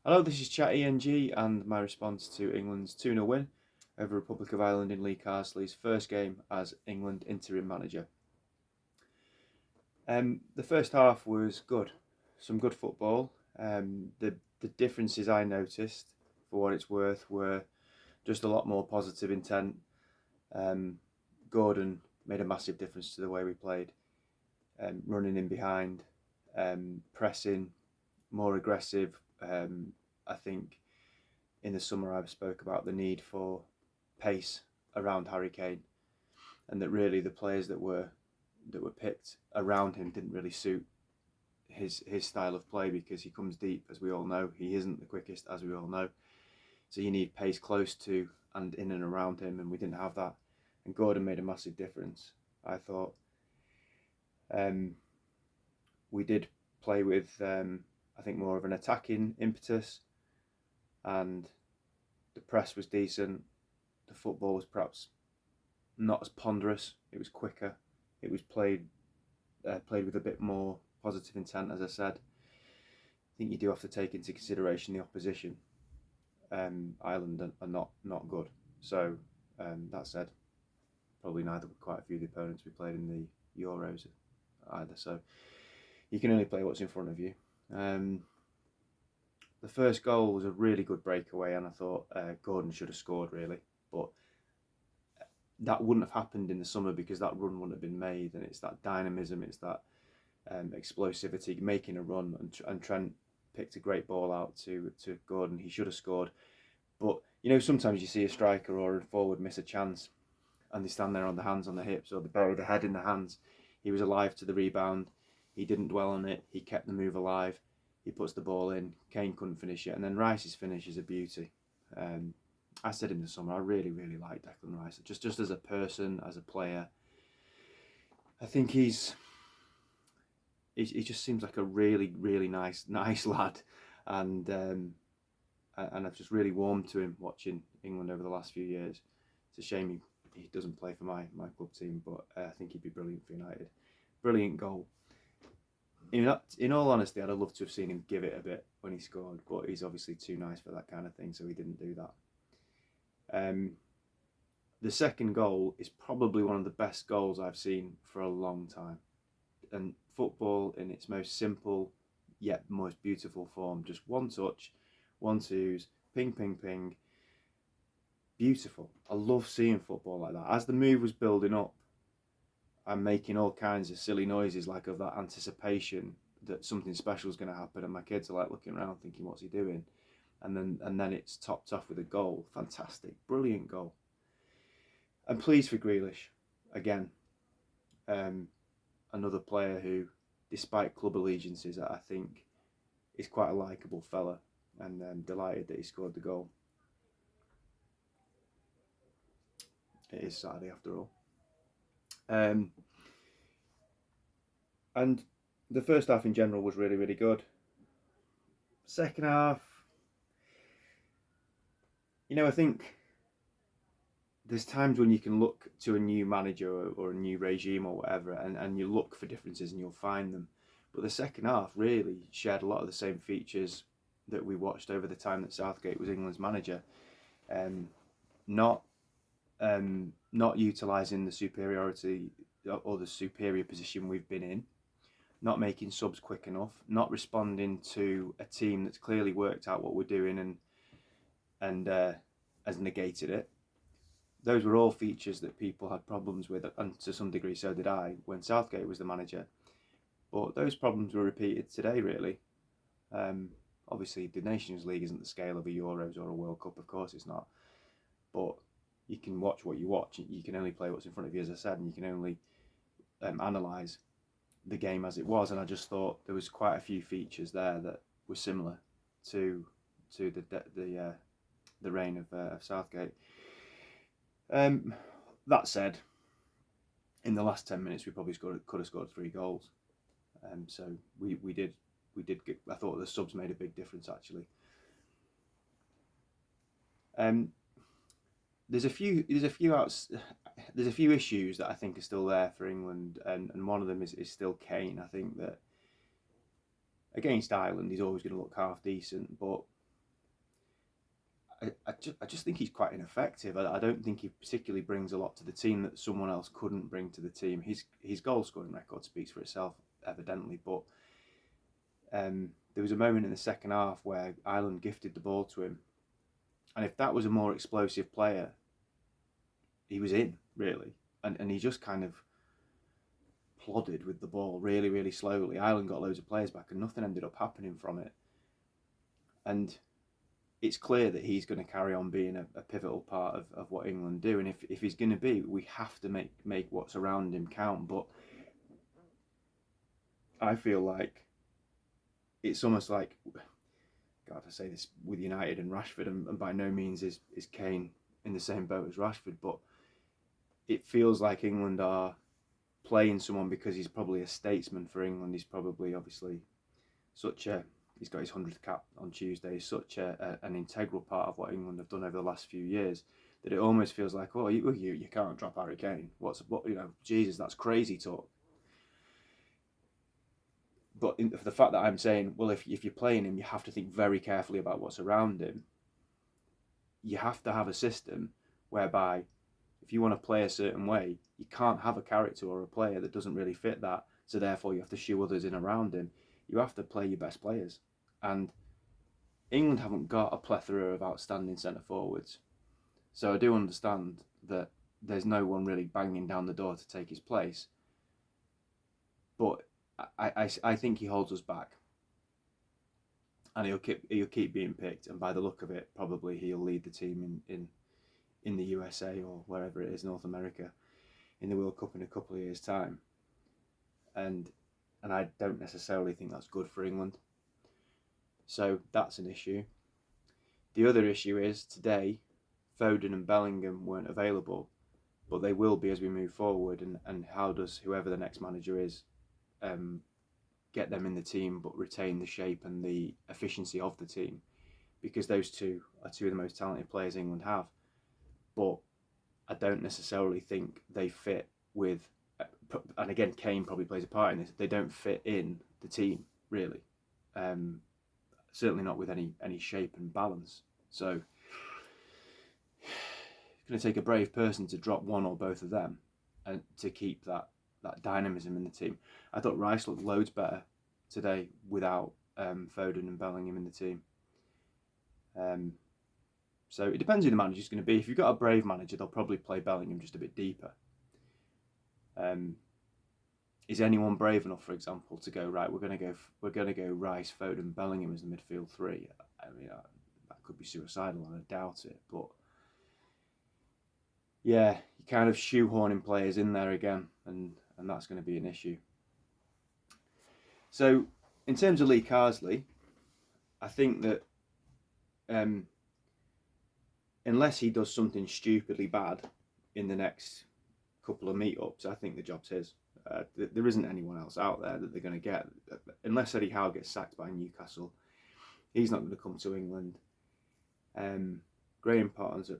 Hello, this is Chat ENG and my response to England's 2-0 win over Republic of Ireland in Lee Carsley's first game as England interim manager. The first half was good, some good football. The differences I noticed, for what it's worth, were just a lot more positive intent. Gordon made a massive difference to the way we played, running in behind, pressing, more aggressive. I think in the summer I spoke about the need for pace around Harry Kane, and that really the players that were picked around him didn't really suit his style of play, because he comes deep, as we all know. He isn't the quickest, as we all know. So you need pace close to and in and around him, and we didn't have that. And Gordon made a massive difference, I thought. We did play with, I think, more of an attacking impetus, and the press was decent. The football was perhaps not as ponderous. It was quicker. It was played with a bit more positive intent, as I said. I think you do have to take into consideration the opposition. Ireland are not good. So that said, probably neither were quite a few of the opponents we played in the Euros either. So you can only play what's in front of you. The first goal was a really good breakaway, and I thought Gordon should have scored, really. But that wouldn't have happened in the summer, because that run wouldn't have been made. And it's that dynamism, it's that explosivity, making a run. And Trent picked a great ball out to Gordon. He should have scored. But, sometimes you see a striker or a forward miss a chance, and they stand there on the hands on the hips, or they bury the head in the hands. He was alive to the rebound. He didn't dwell on it. He kept the move alive. He puts the ball in. Kane couldn't finish it. And then Rice's finish is a beauty. I said in the summer, I really, really like Declan Rice. Just as a person, as a player. I think he just seems like a really, really nice lad. And I've just really warmed to him watching England over the last few years. It's a shame he doesn't play for my club team, but I think he'd be brilliant for United. Brilliant goal. In all honesty, I'd have loved to have seen him give it a bit when he scored, but he's obviously too nice for that kind of thing, so he didn't do that. The second goal is probably one of the best goals I've seen for a long time. And football in its most simple yet most beautiful form. Just one touch, 1-2s, ping, ping, ping. Beautiful. I love seeing football like that. As the move was building up, I'm making all kinds of silly noises, like of that anticipation that something special is going to happen, and my kids are like looking around thinking, what's he doing? And then it's topped off with a goal. Fantastic, brilliant goal. I'm pleased for Grealish again. Another player who, despite club allegiances, I think is quite a likeable fella, and I'm delighted that he scored the goal. It is Saturday after all. And the first half in general was really, really good. Second half, I think there's times when you can look to a new manager or a new regime or whatever, and you look for differences and you'll find them. But the second half really shared a lot of the same features that we watched over the time that Southgate was England's manager. Not utilising the superiority or the superior position we've been in, not making subs quick enough, not responding to a team that's clearly worked out what we're doing and has negated it. Those were all features that people had problems with, and to some degree so did I when Southgate was the manager. But those problems were repeated today, really. Obviously, the Nations League isn't the scale of a Euros or a World Cup, of course it's not. But you can watch what you watch. You can only play what's in front of you, as I said, and you can only analyse the game as it was. And I just thought there was quite a few features there that were similar to the reign of Southgate. That said, in the last 10 minutes we probably could have scored 3 goals. So we did. I thought the subs made a big difference, actually. There's a few issues that I think are still there for England, and one of them is still Kane. I think that against Ireland he's always going to look half decent, but I just think he's quite ineffective. I don't think he particularly brings a lot to the team that someone else couldn't bring to the team. His goal scoring record speaks for itself, evidently, but there was a moment in the second half where Ireland gifted the ball to him, and if that was a more explosive player, he was in, really, and he just kind of plodded with the ball really, really slowly. Ireland got loads of players back, and nothing ended up happening from it. And it's clear that he's going to carry on being a pivotal part of what England do, and if he's going to be, we have to make what's around him count. But I feel like it's almost like, God, I say this with United and Rashford, and by no means is Kane in the same boat as Rashford, but it feels like England are playing someone because he's probably a statesman for England. He's probably, obviously, he's got his 100th cap on Tuesday. He's such an integral part of what England have done over the last few years that it almost feels like, oh, you can't drop Harry Kane. What Jesus, that's crazy talk. But for the fact that I'm saying, well, if you're playing him, you have to think very carefully about what's around him. You have to have a system whereby if you want to play a certain way, you can't have a character or a player that doesn't really fit that. So therefore, you have to shoe others in around him. You have to play your best players. And England haven't got a plethora of outstanding centre forwards. So I do understand that there's no one really banging down the door to take his place. But I think he holds us back. And he'll keep being picked. And by the look of it, probably he'll lead the team in the USA or wherever it is, North America, in the World Cup in a couple of years' time. And I don't necessarily think that's good for England. So that's an issue. The other issue is today, Foden and Bellingham weren't available, but they will be as we move forward. And how does whoever the next manager is get them in the team but retain the shape and the efficiency of the team? Because those two are two of the most talented players England have. But I don't necessarily think they fit with, and again, Kane probably plays a part in this, they don't fit in the team, really. Certainly not with any shape and balance. So it's going to take a brave person to drop one or both of them and to keep that dynamism in the team. I thought Rice looked loads better today without Foden and Bellingham in the team. So it depends who the manager's going to be. If you've got a brave manager, they'll probably play Bellingham just a bit deeper. Is anyone brave enough, for example, to go, right, we're going to go Rice, Foden, Bellingham as the midfield three? I mean, that could be suicidal, and I doubt it. But yeah, you kind of shoehorning players in there again, and that's going to be an issue. So in terms of Lee Carsley, I think that unless he does something stupidly bad in the next couple of meetups, I think the job's his. There isn't anyone else out there that they're going to get. Unless Eddie Howe gets sacked by Newcastle, he's not going to come to England. Graham Potter's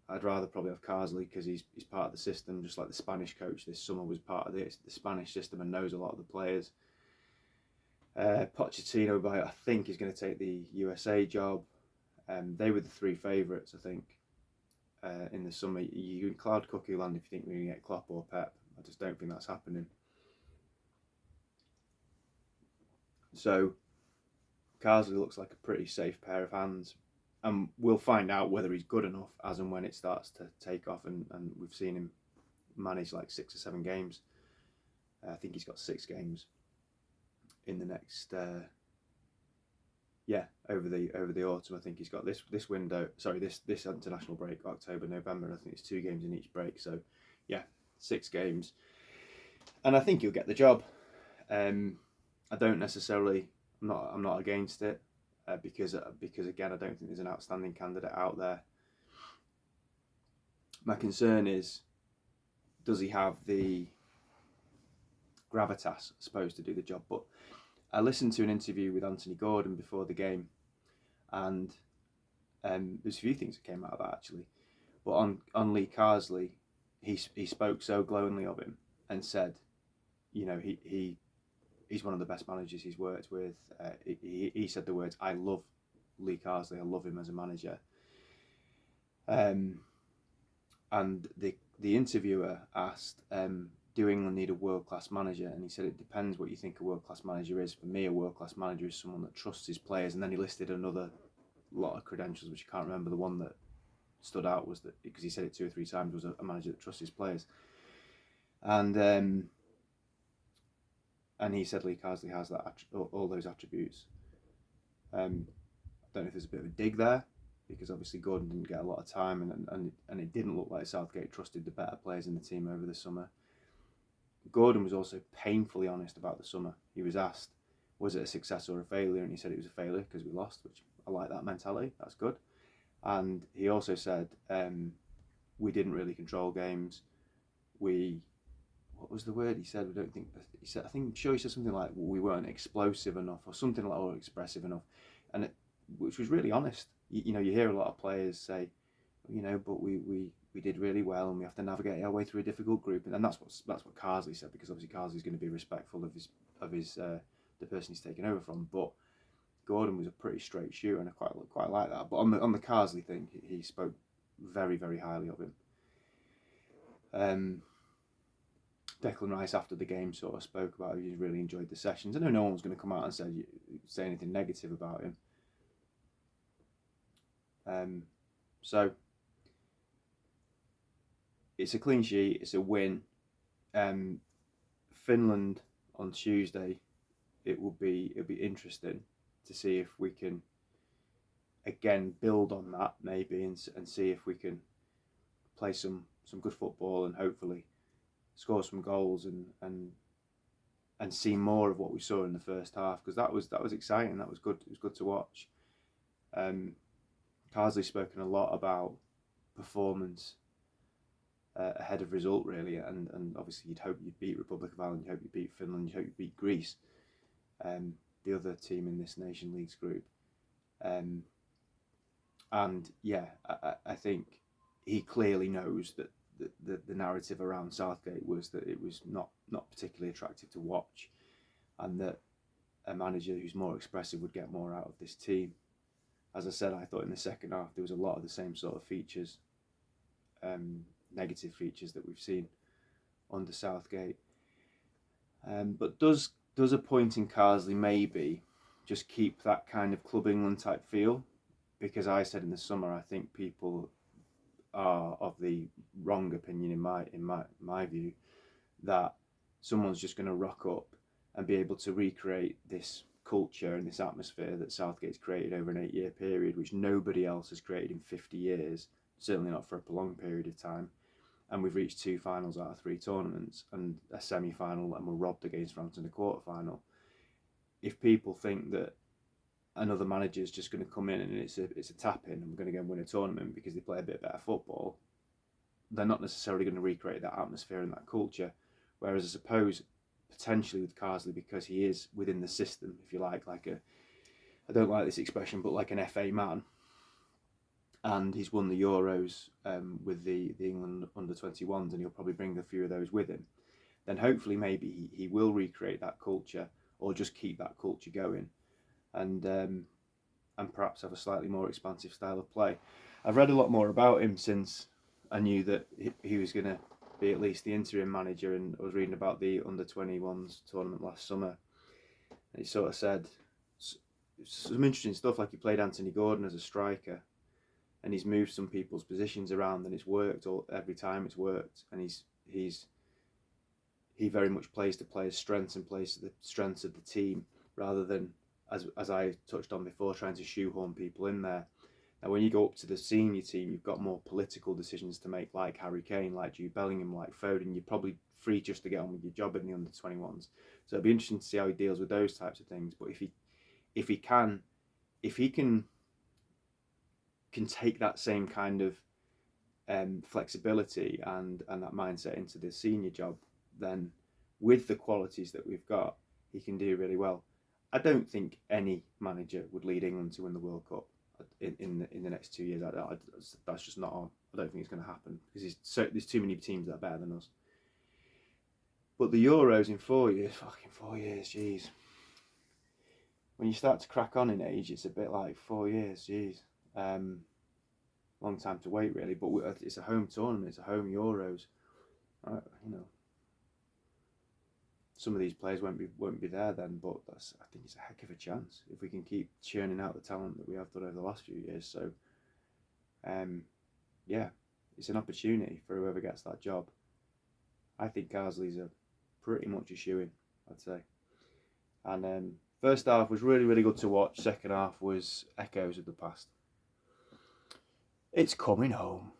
I'd rather probably have Carsley because he's part of the system, just like the Spanish coach this summer was part of the Spanish system and knows a lot of the players. Pochettino, I think, is going to take the USA job. They were the three favourites, I think, in the summer. You can cloud cuckoo land if you think we're going to get Klopp or Pep. I just don't think that's happening. So Carsley looks like a pretty safe pair of hands. And we'll find out whether he's good enough as and when it starts to take off. And we've seen him manage like 6 or 7 games. I think he's got 6 games in the next... over the autumn. I think he's got this window. Sorry, this international break, October, November. I think it's 2 games in each break. So, yeah, 6 games, and I think he'll get the job. I don't necessarily. I'm not against it because again, I don't think there's an outstanding candidate out there. My concern is, does he have the gravitas, I suppose, to do the job? But I listened to an interview with Anthony Gordon before the game, and there's a few things that came out of that actually. But on Lee Carsley, he spoke so glowingly of him and said, you know, he's one of the best managers he's worked with. He said the words, "I love Lee Carsley. I love him as a manager." Um, and the interviewer asked, do England need a world-class manager? And he said, it depends what you think a world-class manager is. For me, a world-class manager is someone that trusts his players. And then he listed another lot of credentials, which I can't remember. The one that stood out was that, because he said it 2 or 3 times, was a manager that trusts his players. And he said Lee Carsley has that, all those attributes. I don't know if there's a bit of a dig there, because obviously Gordon didn't get a lot of time, and it didn't look like Southgate trusted the better players in the team over the summer. Gordon was also painfully honest about the summer. He was asked, was it a success or a failure? And he said it was a failure because we lost, which I like that mentality. That's good. And he also said, we didn't really control games. What was the word he said? He said, I think, I'm sure he said something like, we weren't explosive enough, or something like, or expressive enough. And which was really honest. You hear a lot of players say, but we did really well, and we have to navigate our way through a difficult group, and that's what Carsley said, because obviously Carsley's going to be respectful of his the person he's taken over from. But Gordon was a pretty straight shooter, and I quite like that. But on the Carsley thing, he spoke very, very highly of him. Declan Rice after the game sort of spoke about he really enjoyed the sessions. I know no one's going to come out and say anything negative about him. So it's a clean sheet, it's a win. Finland on Tuesday, it'll be interesting to see if we can again build on that maybe, and see if we can play some good football and hopefully score some goals and see more of what we saw in the first half, because that was exciting. That was good. It was good to watch. Carsley's spoken a lot about performance ahead of result, really, and obviously you'd hope you'd beat Republic of Ireland, you hope you beat Finland, you hope you beat Greece, the other team in this Nation Leagues group. And yeah, I think he clearly knows that the narrative around Southgate was that it was not particularly attractive to watch, and that a manager who's more expressive would get more out of this team. As I said, I thought in the second half there was a lot of the same sort of features, negative features that we've seen under Southgate. But does appointing Carsley maybe just keep that kind of Club England type feel? Because I said in the summer, I think people are of the wrong opinion in my view, that someone's just going to rock up and be able to recreate this culture and this atmosphere that Southgate's created over an 8-year period, which nobody else has created in 50 years, certainly not for a prolonged period of time. And we've reached 2 finals out of 3 tournaments and a semi-final, and we're robbed against France in the quarter-final. If people think that another manager is just going to come in and it's a tap-in and we're going to go and win a tournament because they play a bit better football, they're not necessarily going to recreate that atmosphere and that culture. Whereas I suppose potentially with Carsley, because he is within the system, if you like I don't like this expression, but like an FA man, and he's won the Euros with the England under-21s, and he'll probably bring a few of those with him, then hopefully maybe he will recreate that culture, or just keep that culture going, and perhaps have a slightly more expansive style of play. I've read a lot more about him since I knew that he was going to be at least the interim manager, and I was reading about the under-21s tournament last summer, and he sort of said some interesting stuff, like he played Anthony Gordon as a striker, and he's moved some people's positions around, and it's worked every time it's worked, and he very much plays to players' strengths and plays to the strengths of the team, rather than, as I touched on before, trying to shoehorn people in there. Now, when you go up to the senior team, you've got more political decisions to make, like Harry Kane, like Jude Bellingham, like Foden. You're probably free just to get on with your job in the under-21s. So it'll be interesting to see how he deals with those types of things. But if he can take that same kind of flexibility and that mindset into the senior job, then with the qualities that we've got, he can do really well. I don't think any manager would lead England to win the World Cup in the next 2 years. That's just not on. I don't think it's going to happen, because there's too many teams that are better than us. But the Euros in 4 years, fucking 4 years, jeez. When you start to crack on in age, it's a bit like 4 years, jeez. long time to wait really. But it's a home tournament, it's a home Euros. You know, some of these players won't be there then, but I think it's a heck of a chance if we can keep churning out the talent that we have done over the last few years. So, yeah, it's an opportunity for whoever gets that job. I think Carsley's pretty much a shoo-in, I'd say. And first half was really, really good to watch. Second half was echoes of the past. It's coming home.